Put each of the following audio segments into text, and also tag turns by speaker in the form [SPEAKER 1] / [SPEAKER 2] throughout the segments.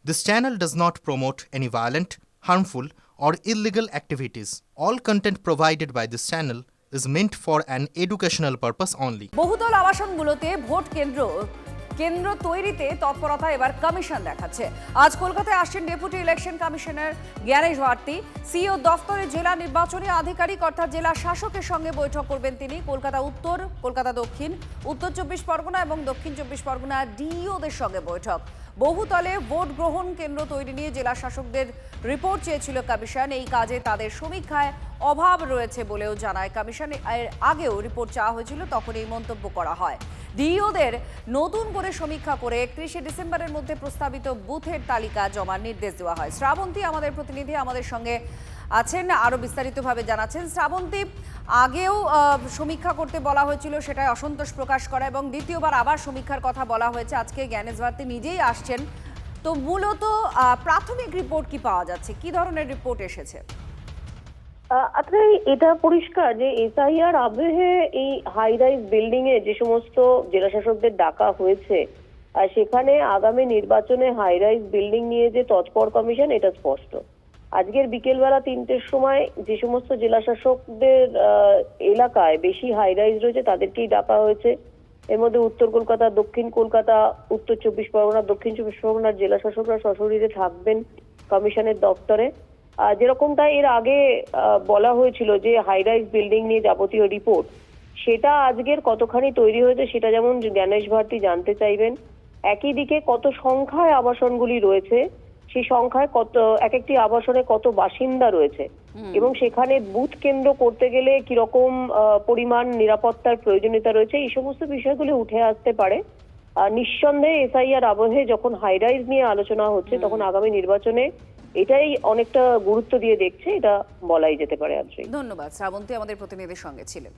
[SPEAKER 1] This channel does not promote any violent, harmful, or illegal activities. All content provided by this channel is meant for an educational purpose only.
[SPEAKER 2] বহুতল আবাসনগুলোতে vote কেন্দ্র তৈরিতে তৎপরতা এবার commission দেখাচ্ছে। আজ কলকাতায় আসছেন deputy election commissioner Gyanesh Bharati. CEO দফতরে জেলা নির্বাচনী আধিকারিক অর্থাৎ জেলা শাসকের সঙ্গে বৈঠক করবেন তিনি। কলকাতা উত্তর, কলকাতা দক্ষিণ, উত্তর 24 পরগনা এবং দক্ষিণ 24 পরগনা ডিইওদের সঙ্গে বৈঠক। বহুতলে ভোট গ্রহণ কেন্দ্র তৈরি নিয়ে জেলা শাসকদের রিপোর্ট চেয়েছিল কমিশন। এই কাজে তাদের সমীক্ষায় অভাব রয়েছে বলেও জানায় কমিশন। এর আগেও রিপোর্ট চাওয়া হয়েছিল, তখন এই মন্তব্য করা হয়। ডিইওদের নতুন করে সমীক্ষা করে 31শে ডিসেম্বরের মধ্যে প্রস্তাবিত বুথের তালিকা জমার নির্দেশ দেওয়া হয়। শ্রাবন্তী আমাদের প্রতিনিধি আমাদের সঙ্গে আছেন, আরো বিস্তারিতভাবে জানাচ্ছেন। শ্রাবন্তী, আগেও সমীক্ষা করতে বলা হয়েছিল, সেটাই অসন্তোষ প্রকাশ করা এবং দ্বিতীয়বার আবার সমীক্ষার কথা বলা হয়েছে। আজকে জ্ঞানেশ ভারতী নিজেই আসছেন। তো মূলত প্রাথমিক রিপোর্ট কি পাওয়া যাচ্ছে, কি ধরনের রিপোর্ট এসেছে?
[SPEAKER 3] আচ্ছা, এটা পরিষ্কার যে এসআইআর আবহে এই হাই রাইজ বিল্ডিং এ যে সমস্ত জেলা শাসকদের ডাকা হয়েছে, সেখানে আগামী নির্বাচনে হাই রাইজ বিল্ডিং নিয়ে যে তৎপর কমিশন, এটা স্পষ্ট। আজকের বিকেলবেলা 3টের সময় যে সমস্ত জেলা শাসকদের এলাকায় বেশি হাই রাইজ রয়েছে তাদেরকেই ডাকা হয়েছে। এর মধ্যে উত্তর কলকাতা, দক্ষিণ কলকাতা, উত্তর 24 পরগনা, দক্ষিণ 24 পরগনার জেলা শাসকরা সশরীরে থাকবেন কমিশনের দপ্তরে। যেরকমটা এর আগে বলা হয়েছিল যে হাই রাইজ বিল্ডিং নিয়ে যাবতীয় রিপোর্ট, সেটা আজকের কতখানি তৈরি হয়েছে সেটা যেমন জ্ঞানেশ ভারতী জানতে চাইবেন। একই দিকে কত সংখ্যায় আবাসনগুলি রয়েছে, সেই সংখ্যায় কত, এক একটি আবাসনে কত বাসিন্দা রয়েছে এবং সেখানে বুথ কেন্দ্র করতে গেলে কিরকম পরিমাণ নিরাপত্তার প্রয়োজনীয়তা রয়েছে, এই সমস্ত বিষয়গুলি উঠে আসতে পারে। নিঃসন্দেহে এসআইআর আবহে যখন হাই রাইজ নিয়ে আলোচনা হচ্ছে, তখন আগামী নির্বাচনে এটাই অনেকটা গুরুত্ব দিয়ে দেখছে, এটা বলাই যেতে পারে। আজকে
[SPEAKER 2] ধন্যবাদ। শ্রাবন্তী আমাদের প্রতিনিধির সঙ্গে ছিলেন।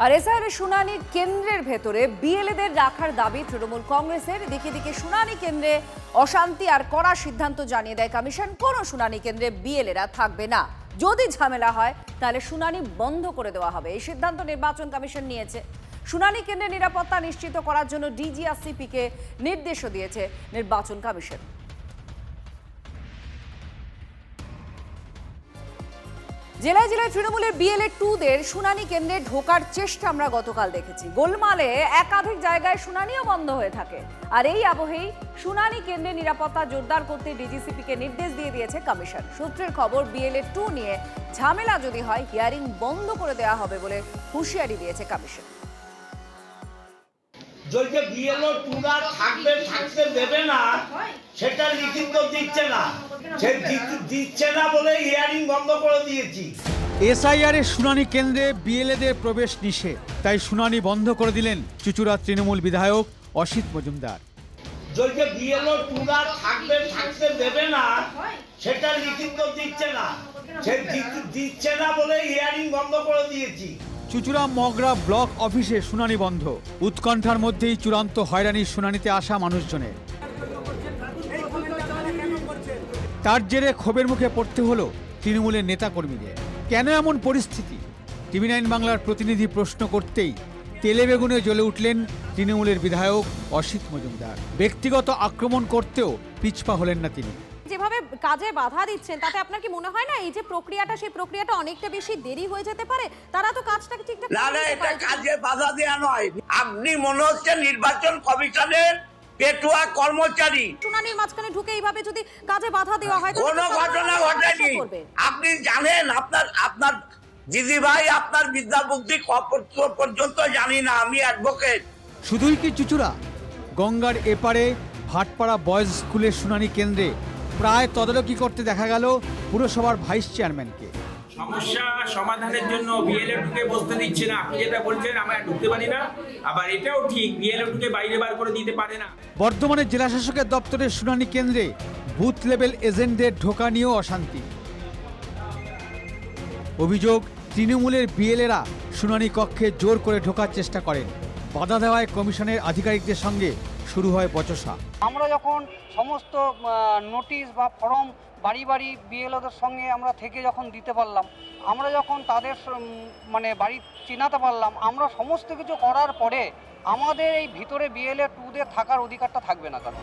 [SPEAKER 2] আর এসআইআর শুনানি কেন্দ্রের ভেতরে বিএলএদের রাখার দাবি তৃণমূল কংগ্রেসের। দিকে দিকে শুনানি কেন্দ্রে অশান্তি আর কড়া সিদ্ধান্ত জানিয়ে দেয় কমিশন। কোনো শুনানি কেন্দ্রে বিএলএরা থাকবে না। যদি ঝামেলা হয় তাহলে শুনানি বন্ধ করে দেওয়া হবে। এই সিদ্ধান্ত নির্বাচন কমিশন নিয়েছে। শুনানি কেন্দ্রে নিরাপত্তা নিশ্চিত করার জন্য ডিজি আর সিপিকে নির্দেশও দিয়েছে নির্বাচন কমিশন। জেলায় জেলায় তৃণমূলের বিএলএ 2দের শুনানি কেন্দ্রে ঢোকার চেষ্টা আমরা গতকাল দেখেছি। গোলমালে একাধিক জায়গায় শুনানিও বন্ধ হয়ে থাকে। আর এই আবহেই শুনানি কেন্দ্রে নিরাপত্তা জোরদার করতে ডিজিসিপিকে নির্দেশ দিয়ে দিয়েছে কমিশন। সূত্রের খবর, বিএলএ 2 নিয়ে ঝামেলা যদি হয় হিয়ারিং বন্ধ করে দেওয়া হবে বলে হুঁশিয়ারি দিয়েছে কমিশন।
[SPEAKER 4] যে বিএলও 2রা থাকতে দেবে না, সেটা লিখিত দিচ্ছে না, সে দিচ্ছে না বলে হিয়ারিং বন্ধ করে দিয়েছি।
[SPEAKER 5] এসআইআর এর শুনানি কেন্দ্রে বিএলএদের প্রবেশ নিষেধ, তাই শুনানি বন্ধ করে দিলেন চুঁচুড়া তৃণমূল বিধায়ক অসিত মজুমদার।
[SPEAKER 4] যে বিএলও 2রা থাকতে দেবে না, সেটা লিখিত দিচ্ছে না, সে দিচ্ছে না বলে হিয়ারিং বন্ধ করে দিয়েছি।
[SPEAKER 5] চুঁচুড়া মগরা ব্লক অফিসে শুনানি বন্ধ। উৎকণ্ঠার মধ্যেই চূড়ান্ত হয়রানির শুনানিতে আসা মানুষজনের। তার জেরে ক্ষোভের মুখে পড়তে হলো তৃণমূলের নেতাকর্মীদের। কেন এমন পরিস্থিতি? টিভি 9 বাংলার প্রতিনিধি প্রশ্ন করতেই তেলে বেগুনে জ্বলে উঠলেন তৃণমূলের বিধায়ক অসিত মজুমদার। ব্যক্তিগত আক্রমণ করতেও পিছপা হলেন না তিনি।
[SPEAKER 6] যেভাবে কাজে বাধা দিচ্ছেন, তাতে আপনার কি মনে হয় না এই যে প্রক্রিয়াটা, সেই প্রক্রিয়াটা অনেকটা বেশি দেরি হয়ে যেতে পারে? তারা তো কাজটাকে ঠিকঠাক
[SPEAKER 4] না, এটা কাজে বাধা দেওয়া নয়। আপনি মনে হচ্ছে নির্বাচন কমিশনের পেটুয়া কর্মচারী।
[SPEAKER 6] শুনানির মাঝখানে ঢুকে এইভাবে যদি কাজে বাধা দেওয়া হয়,
[SPEAKER 4] কোনো ঘটনা ঘটেনি। আপনি জানেন, আপনার দিদি ভাই, আপনার বিদ্যা বুদ্ধি পর্যন্ত জানি না, আমি অ্যাডভোকেট।
[SPEAKER 5] শুধুই কি চুঁচুড়া? গঙ্গার এপারে ভাটপাড়া বয়েজ স্কুলের শুনানি কেন্দ্রে প্রায় তদারকি করতে দেখা গেল পুরসভার ভাইস চেয়ারম্যানকে।
[SPEAKER 7] সমস্যা সমাধানের জন্য বিএলএ 2কে বসতে দিচ্ছে না। আপনি যেটা বলছেন আমরা ঢুকতে পারি না, আবার এটাও ঠিক, বিএলএ 2কে বাইরে বার করে দিতে পারে না।
[SPEAKER 5] বর্ধমানের জেলা শাসকের দপ্তরের শুনানি কেন্দ্রে বুথ লেভেল এজেন্টদের ঢোকা নিয়েও অশান্তি। অভিযোগ, তৃণমূলের বিএলএরা শুনানি কক্ষে জোর করে ঢোকার চেষ্টা করেন। বাধা দেওয়ায় কমিশনের আধিকারিকদের সঙ্গে শুরু হয় বচসা।
[SPEAKER 8] আমরা যখন সমস্ত নোটিশ বা ফর্ম বাড়ি বাড়ি বিএলওদের সঙ্গে আমরা থেকে যখন দিতে পারলাম, আমরা যখন তাদের বাড়ি চিনাতে পারলাম, আমরা সমস্ত কিছু করার পরে আমাদের এই ভিতরে বিএলএ 2দের থাকার অধিকারটা থাকবে না। কারণ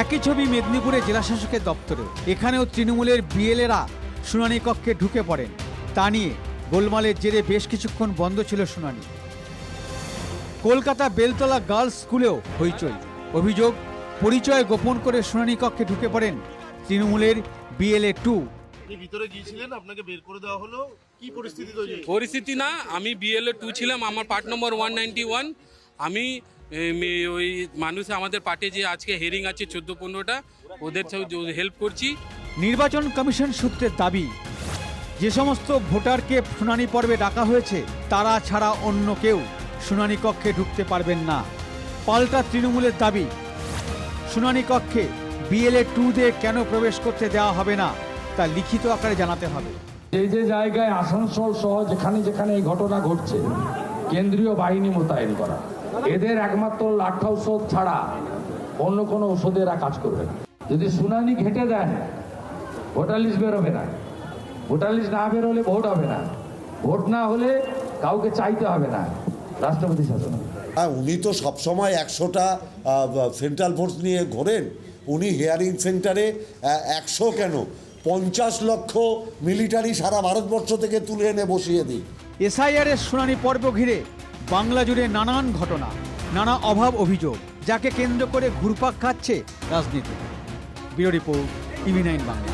[SPEAKER 5] একই ছবি মেদিনীপুরে জেলাশাসকের দপ্তরে। এখানেও তৃণমূলের বিএলএরা শুনানি কক্ষে ঢুকে পড়েন। তা নিয়ে গোলমালের জেরে বেশ কিছুক্ষণ বন্ধ ছিল শুনানি। কলকাতা বেলতলা গার্লস স্কুলেও হইচই। অভিযোগ, পরিচয় গোপন করে শুনানি কক্ষে ঢুকে পড়েন তৃণমূলের বিএলএ 2।
[SPEAKER 9] ভিতরে গিয়েছিলেন, আপনাকে বের করে দেওয়া হলো, কি পরিস্থিতি তৈরি?
[SPEAKER 10] পরিস্থিতি না, আমি বিএলএ 2 ছিলাম, আমার পার্ট নম্বর 191। আমি ওই মানুষে আমাদের পার্টে যে আজকে হেয়ারিং আছে 14-15টা, ওদের হেল্প করছি।
[SPEAKER 5] নির্বাচন কমিশন সূত্রের দাবি, যে সমস্ত ভোটারকে শুনানি পর্বে ডাকা হয়েছে তারা ছাড়া অন্য কেউ শুনানি কক্ষে ঢুকতে পারবেন না। পাল্টা তৃণমূলের দাবি, শুনানি কক্ষে বিএলএ 2দের কেন প্রবেশ করতে দেওয়া হবে না তা লিখিত আকারে জানাতে হবে।
[SPEAKER 11] যে জায়গায় আসানসোল সহ যেখানে যেখানে এই ঘটনা ঘটছে, কেন্দ্রীয় বাহিনী মোতায়েন করা। এদের একমাত্র লাঠা ঔষধ ছাড়া অন্য কোনো ওষুধে এরা কাজ করবে না। যদি শুনানি ঘেঁটে দেন, ভোটার লিস্ট বেরোবে না। ভোটার লিস্ট না বেরোলে ভোট হবে না। ভোট না হলে কাউকে চাইতে হবে না, রাষ্ট্রপতি শাসন।
[SPEAKER 12] উনি তো সবসময় 100টা সেন্ট্রাল ফোর্স নিয়ে ঘোরেন। উনি হিয়ারিং সেন্টারে 100 কেন 50 লক্ষ মিলিটারি সারা ভারতবর্ষ থেকে তুলে এনে বসিয়ে দিই।
[SPEAKER 5] এসআইআরের শুনানি পর্ব ঘিরে বাংলা জুড়ে নানান ঘটনা, নানা অভাব অভিযোগ, যাকে কেন্দ্র করে ঘুরপাক খাচ্ছে রাজনীতি। Bureau report, TV9 Bangla.